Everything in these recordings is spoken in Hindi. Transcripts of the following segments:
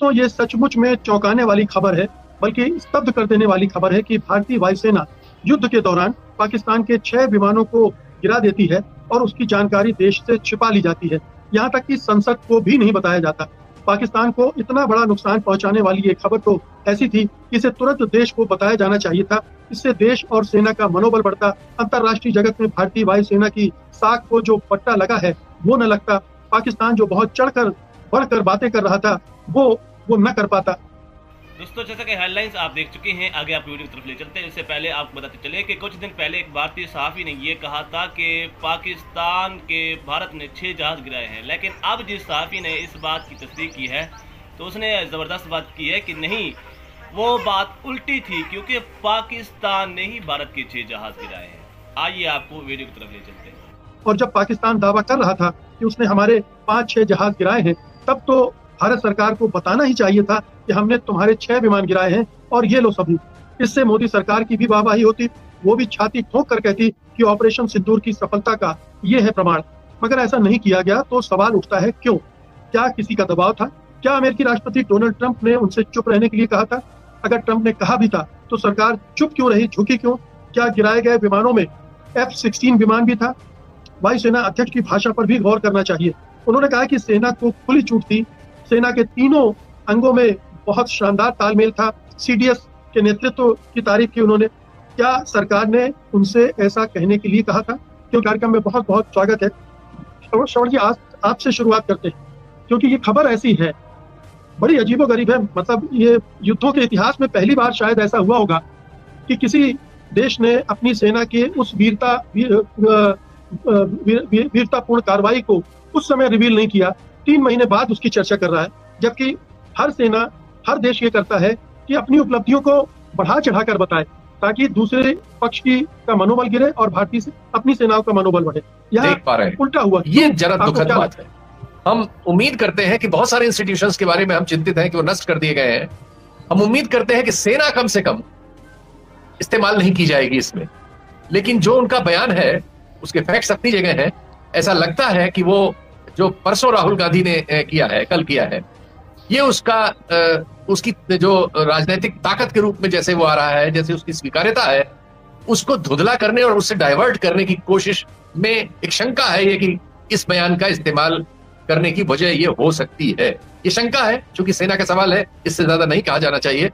दोस्तों, ये सचमुच में चौंकाने वाली खबर है, बल्कि स्तब्ध कर देने वाली खबर है कि भारतीय वायुसेना युद्ध के दौरान पाकिस्तान के 6 विमानों को गिरा देती है और उसकी जानकारी देश से छिपा ली जाती है। यहाँ तक कि संसद को भी नहीं बताया जाता। पाकिस्तान को इतना बड़ा नुकसान पहुंचाने वाली ये खबर तो ऐसी थी कि इसे तुरंत देश को बताया जाना चाहिए था। इससे देश और सेना का मनोबल बढ़ता, अंतर्राष्ट्रीय जगत में भारतीय वायुसेना की साख को जो पट्टा लगा है वो न लगता, पाकिस्तान जो बहुत चढ़कर बढ़कर बातें कर रहा था वो न कर पाता। दोस्तों, जैसा कि हेडलाइंस आप देख चुके हैं, आगे आप वीडियो की तरफ ले चलते हैं। इससे पहले आपको बताते चले कि कुछ दिन पहले एक भारतीय सहाफ़ी ने ये कहा था कि पाकिस्तान के भारत ने 6 जहाज़ गिराए हैं, लेकिन अब जिस सहाफ़ी ने इस बात की तस्दीक की है तो उसने ज़बरदस्त बात की है कि नहीं, वो बात उल्टी थी, क्योंकि पाकिस्तान ने ही भारत के 6 जहाज़ गिराए हैं। आइए आपको वीडियो की तरफ ले चलते हैं। और जब पाकिस्तान दावा कर रहा था कि उसने हमारे 5-6 जहाज गिराए हैं, तब तो भारत सरकार को बताना ही चाहिए था कि हमने तुम्हारे 6 विमान गिराए हैं और ये लो सबूत। इससे मोदी सरकार की भी वाहवाही होती, वो भी छाती ठोक कर कहती कि ऑपरेशन सिंदूर की सफलता का ये है प्रमाण। मगर ऐसा नहीं किया गया, तो सवाल उठता है क्यों? क्या किसी का दबाव था? क्या अमेरिकी राष्ट्रपति डोनाल्ड ट्रंप ने उनसे चुप रहने के लिए कहा था? अगर ट्रंप ने कहा भी था तो सरकार चुप क्यों रही, झुकी क्यों? क्या गिराए गए विमानों में F-16 विमान भी था? वायुसेना अध्यक्ष की भाषा पर भी गौर करना चाहिए। उन्होंने कहा कि सेना को खुली छूट थी, सेना के तीनों अंगों में बहुत शानदार तालमेल था, CDS के नेतृत्व की तारीफ की उन्होंने। क्या सरकार ने उनसे ऐसा कहने के लिए कहा था? क्यों कार्यक्रम में बहुत बहुत स्वागत है। श्रवण जी, आज आपसे शुरुआत करते हैं, क्योंकि ये खबर ऐसी है, बड़ी अजीबोगरीब है। मतलब ये युद्धों के इतिहास में पहली बार शायद ऐसा हुआ होगा कि किसी देश ने अपनी सेना के उस वीरतापूर्ण कार्रवाई को उस समय रिवील नहीं किया, 3 महीने बाद उसकी चर्चा कर रहा है। जबकि हर सेना, हर देश ये करता है कि अपनी उपलब्धियों को बढ़ा चढ़ाकर बताए, ताकि दूसरे पक्ष का मनोबल गिरे और भारतीय से अपनी सेनाओं का मनोबल बढ़े। यहाँ उल्टा हुआ। ये जरा दुखद बात है। हम उम्मीद करते हैं कि बहुत सारे इंस्टीट्यूशंस के बारे में हम चिंतित हैं कि वो नष्ट कर दिए गए हैं। हम उम्मीद करते हैं कि सेना कम से कम इस्तेमाल नहीं की जाएगी इसमें, लेकिन जो उनका बयान है उसके फैक्ट्स अपनी जगह हैं। ऐसा लगता है कि वो जो परसों राहुल गांधी ने किया है, कल किया है, ये उसकी जो राजनीतिक ताकत के रूप में जैसे वो आ रहा है, जैसे उसकी स्वीकार्यता है, उसको धुंधला करने और उससे डाइवर्ट करने की कोशिश में एक शंका है ये कि इस बयान का इस्तेमाल करने की वजह ये हो सकती है। ये शंका है, क्योंकि सेना का सवाल है, इससे ज्यादा नहीं कहा जाना चाहिए।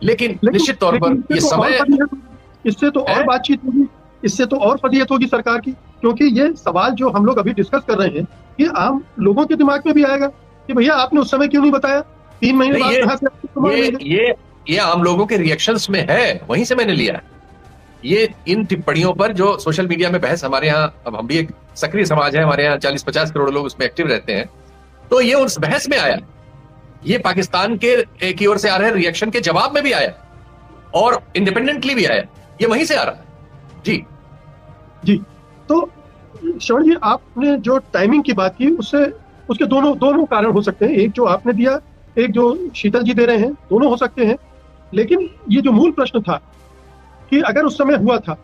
लेकिन निश्चित तौर पर ये समय, इससे तो और बातचीत होगी, इससे तो और फजीयत होगी सरकार की, क्योंकि ये सवाल जो हम लोग अभी डिस्कस कर रहे हैं, ये आम लोगों के दिमाग में भी आएगा कि भैया आपने उस समय क्यों नहीं बताया, 3 महीने बाद कहां से ये आम लोगों के रिएक्शंस में है, वहीं से मैंने लिया। ये इन टिप्पणियों पर जो सोशल मीडिया में बहस, हमारे यहाँ, अब हम भी एक सक्रिय समाज है, हमारे यहाँ 40-50 करोड़ लोग उसमें एक्टिव रहते हैं, तो ये उस बहस में आया, ये पाकिस्तान के की ओर से आ रहे रिएक्शन के जवाब में भी आया और इंडिपेंडेंटली भी आया, ये वहीं से आ रहा है। जी तो श्रवण जी, आपने जो टाइमिंग की बात की, उसके दोनों कारण हो सकते हैं। एक जो आपने दिया, एक जो शीतल जी दे रहे हैं, दोनों हो सकते हैं। लेकिन ये जो मूल प्रश्न था कि अगर उस समय हुआ था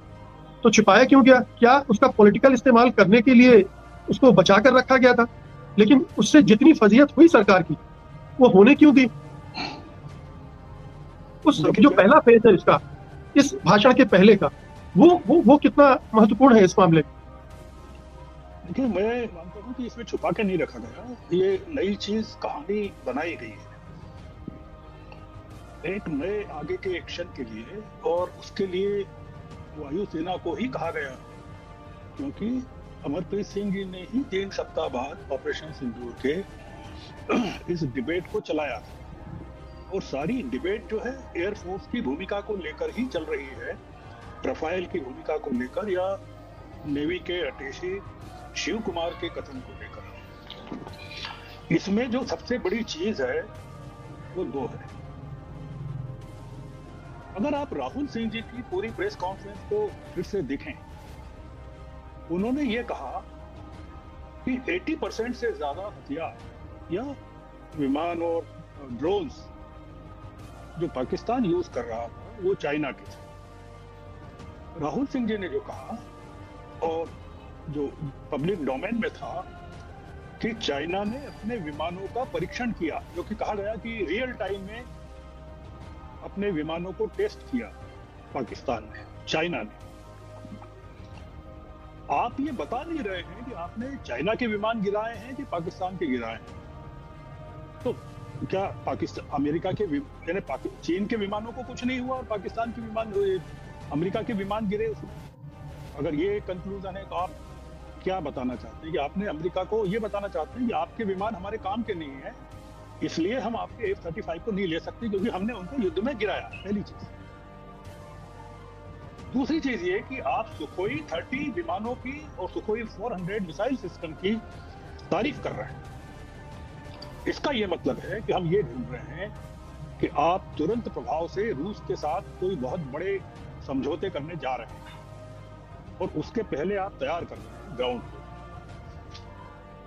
तो छिपाया क्यों गया? क्या उसका पॉलिटिकल इस्तेमाल करने के लिए उसको बचा कर रखा गया था? लेकिन उससे जितनी फजीयत हुई सरकार की, वो होने क्यों दी? उस जो पहला फेज है इसका, इस भाषण के पहले का, वो कितना महत्वपूर्ण है इस मामले में? देखिए, मैं मानता हूँ कि इसमें छुपा के नहीं रखा गया, ये नई चीज, कहानी बनाई गई है एक नए आगे के एक्शन के लिए, और उसके लिए वायुसेना को ही कहा गया, क्योंकि अमरप्रीत सिंह जी ने ही 3 सप्ताह बाद ऑपरेशन सिंदूर के इस डिबेट को चलाया था। और सारी डिबेट जो है एयरफोर्स की भूमिका को लेकर ही चल रही है, रफाल की भूमिका को लेकर या नेवी के अटैचे शिव कुमार के कथन को लेकर। इसमें जो सबसे बड़ी चीज है वो 2 है। अगर आप राहुल सिंह जी की पूरी प्रेस कॉन्फ्रेंस को फिर से देखें, उन्होंने ये कहा कि 80% से ज्यादा हथियार या विमान और ड्रोन्स जो पाकिस्तान यूज कर रहा था वो चाइना के थे। राहुल सिंह जी ने जो कहा और जो पब्लिक डोमेन में था कि चाइना ने अपने विमानों का परीक्षण किया, जो कि कहा गया कि रियल टाइम में अपने विमानों को टेस्ट किया पाकिस्तान ने, चाइना ने। आप ये बता नहीं रहे हैं कि आपने चाइना के विमान गिराए हैं कि पाकिस्तान के गिराए हैं। तो क्या पाकिस्तान, अमेरिका के यानी चीन के विमानों को कुछ नहीं हुआ और पाकिस्तान के विमान, अमेरिका के विमान गिरे उसमें? अगर ये कंक्लूजन है तो आप क्या बताना चाहते हैं? कि आपने अमेरिका को ये बताना चाहते हैं कि आपके विमान हमारे काम के नहीं है, इसलिए हम आपके F-35 को नहीं ले सकते क्योंकि हमने उनको युद्ध में गिराया। पहली चीज। दूसरी चीज ये कि आप सुखोई 30 विमानों की और सुखोई 400 मिसाइल सिस्टम की तारीफ कर रहे हैं। इसका ये मतलब है कि हम ये ढूंढ रहे हैं कि आप तुरंत प्रभाव से रूस के साथ कोई बहुत बड़े समझौते करने जा रहे हैं और उसके पहले आप तैयार कर रहे हैं ग्राउंड को।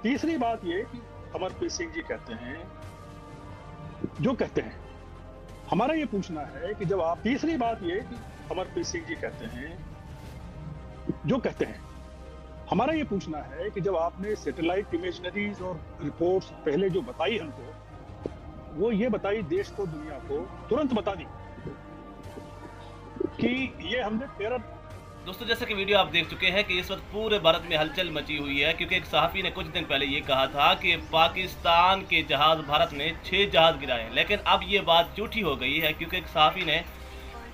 तीसरी बात ये कि अमरप्रीत सिंह जी कहते हैं, जो कहते हैं, हमारा ये पूछना है कि जब आप, तीसरी बात ये कि अमरप्रीत सिंह जी कहते हैं, जो कहते हैं, हमारा ये पूछना है कि जब आपने सैटेलाइट इमेजनरीज और रिपोर्ट्स पहले जो बताई हमको, वो ये बताई देश को, दुनिया को तुरंत बता दी कि ये हमने टेरर। दोस्तों, जैसा कि वीडियो आप देख चुके हैं कि इस वक्त पूरे भारत में हलचल मची हुई है, क्योंकि एक सहाफ़ी ने कुछ दिन पहले ये कहा था कि पाकिस्तान के जहाज, भारत ने 6 जहाज गिराए हैं। लेकिन अब ये बात झूठी हो गई है, क्योंकि एक सहाफ़ी ने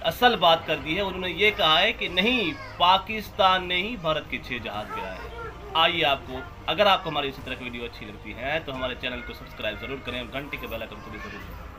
असल बात कर दी है। उन्होंने ये कहा है कि नहीं, पाकिस्तान ने ही भारत के 6 जहाज गिराए हैं। आइए, अगर आपको हमारी इसी तरह की वीडियो अच्छी लगती है तो हमारे चैनल को सब्सक्राइब जरूर करें और घंटी के बेल आइकन को भी जरूर दबाएं।